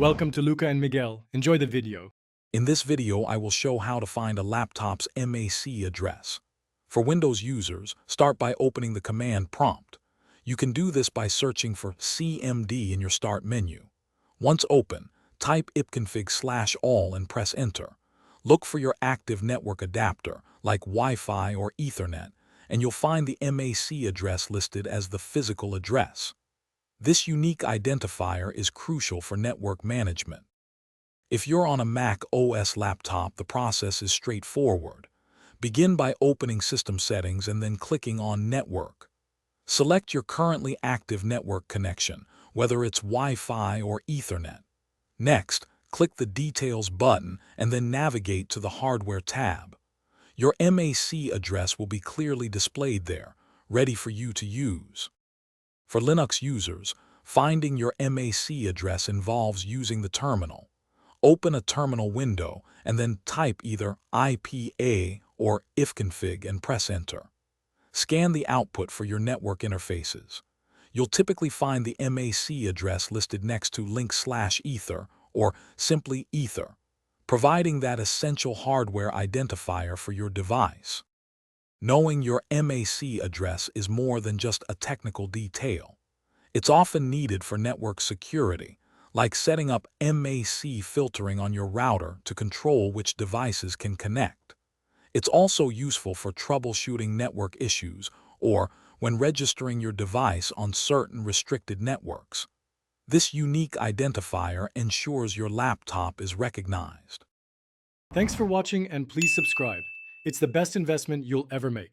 Welcome to Luca and Miguel. Enjoy the video. In this video, I will show how to find a laptop's MAC address. For Windows users, start by opening the command prompt. You can do this by searching for CMD in your Start menu. Once open, type ipconfig/all and press Enter. Look for your active network adapter, like Wi-Fi or Ethernet, and you'll find the MAC address listed as the physical address. This unique identifier is crucial for network management. If you're on a Mac OS laptop, the process is straightforward. Begin by opening System Settings and then clicking on Network. Select your currently active network connection, whether it's Wi-Fi or Ethernet. Next, click the Details button and then navigate to the Hardware tab. Your MAC address will be clearly displayed there, ready for you to use. For Linux users, finding your MAC address involves using the terminal. Open a terminal window and then type either IPA or ifconfig and press Enter. Scan the output for your network interfaces. You'll typically find the MAC address listed next to link/ether or simply ether, providing that essential hardware identifier for your device. Knowing your MAC address is more than just a technical detail. It's often needed for network security, like setting up MAC filtering on your router to control which devices can connect. It's also useful for troubleshooting network issues or when registering your device on certain restricted networks. This unique identifier ensures your laptop is recognized. Thanks for watching and please subscribe. It's the best investment you'll ever make.